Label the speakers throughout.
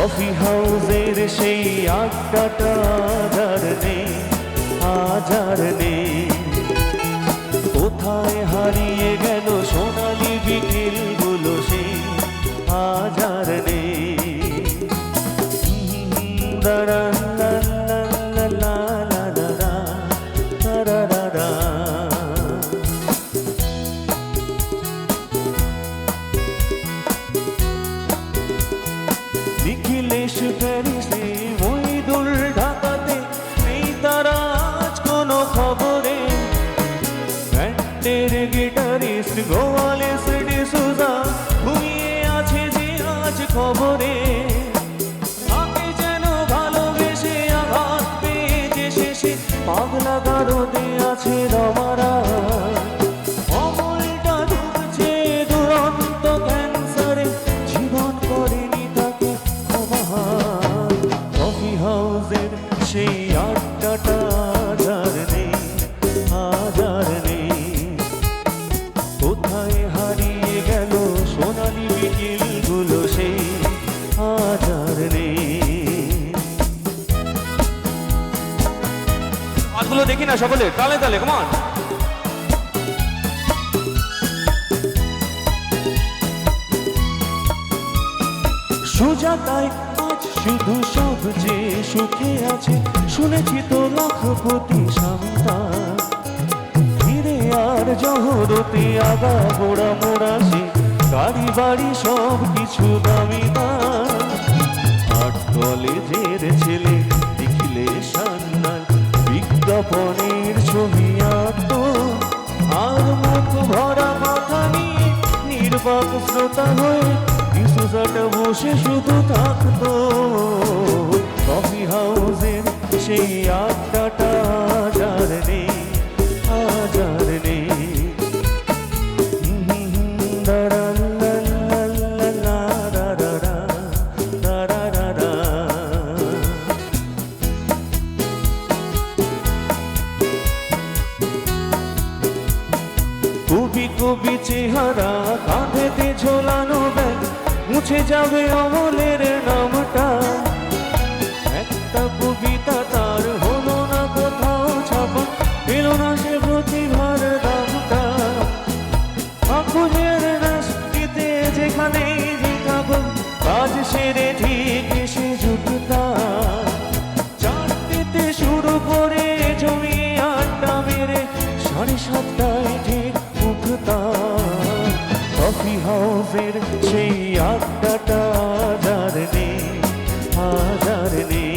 Speaker 1: Coffee হাউসের সেই আড্ডাটা আজ নেই, আজ আর নেই। কোথায় হারিয়ে গেল সোনালি বিকেলগুলো সেই আজ আর নেই। দাঁড়া লা লা লা লা লা লা লা, দাঁড়া লা লা। নিখিলেশ প্যারিসে, মইদুল ঢাকাতে, নেই তারা আজ কোনো খবরে। ব্যান্ডের গিটারিস্ট গোয়ালেস ডিসুজা ঘুমিয়ে আছে যে আজ খবরে। তাকে যেন ভালোবেসে আঘাত পেয়ে যে শেষে পাগলা গারদে আছে রমারা। অমলটা ঢুকছে দুরন্ত ক্যান্সারে, জীবন করেনি তাকে ক্ষমা। কফি হাউসের সেই আড্ডাটা আজ আর নেই, আজ আর নেই। কোথায় হারিয়ে গেল সোনালি বিকেলগুলো সেই আজ আর নেই।
Speaker 2: হাতগুলো দেখি না সকলে, তালে তালে, কমান।
Speaker 1: সুজাতায় আজ শুধু সব যে সুখে আছে, শুনেছি তো লাখপতি সন্তান। ফিরে আর জহরতে আগা গোড়া মোড়াসে, গাড়ি বাড়ি সব কিছু দামি দাম। আট কলেজের ছেলে দেখিলে সান্নাল, বিজ্ঞাপনের ছবি আঁকত, আর মুখ ভরা কথা নিয়ে নির্বাক শ্রোতা হয়ে ডিসুজাটা বসে শুধু থাকতো। কফি হাউসের সেই আড্ডাটা আজ আর নেই, আজ আর নেই। দাঁড়া লা লা লা লা, দাঁড়া রা, দাঁড়া রা রা। কবি কবি চেহারা, কাঁধেতে ঝোলানো ব্যাগ, মুছে যাবে অমলের নামটা। একটা কবিতা তার হলো না কোথাও ছাপা, পেল না সে প্রতিভার দামটা। আকুলের রাস্তিতে যেখানেই যে থাকো, কাজ সেরে ঠিক এসে জুটতা। চারটেতে শুরু করে জমিয়ে আড্ডা মেরে 7:30টায় ঠিক উঠতাম। কফি হাউসের সেই আড্ডাটা আজ আর নেই, আজ আর নেই।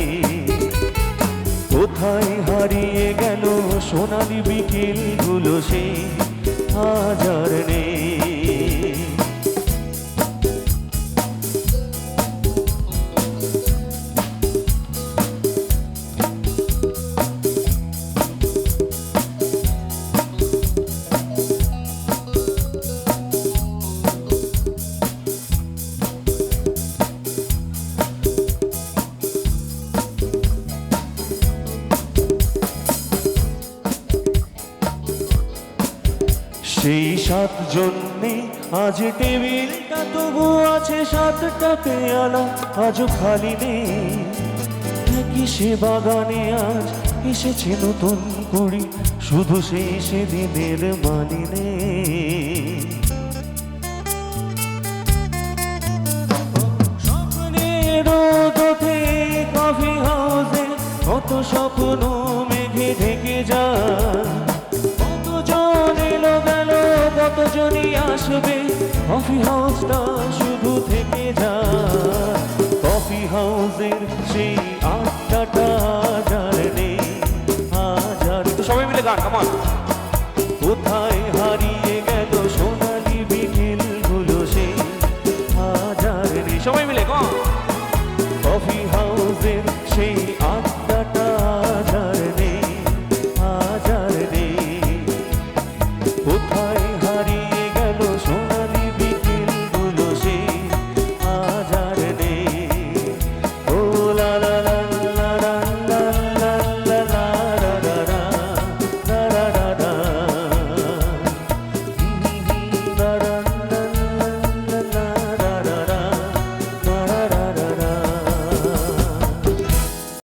Speaker 1: কোথায় হারিয়ে গেল সোনালি বিকেলগুলো সেই আজ আর নেই। সেই 7 জন্যে আজ টেবিলটা তবু আছে, 7টা পেয়ালা আজও খালি নেই। একই সে বাগানে আজ এসেছে নতুন কুড়ি, শুধু সেই সেদিনের মানি নেই। স্বপ্নের রোদ ওঠে কফি হাউসে, কত স্বপ্ন মেঘে ঢেকে যায়। কতজন এলো গেল, কতজনই আসবে, কফি হাউসটা শুধু থেকে যায়। কফি হাউসের সেই আড্ডাটা আজ আর নেই, আজ আর।
Speaker 2: সবাই মিলে গান, কমান।
Speaker 1: কোথায়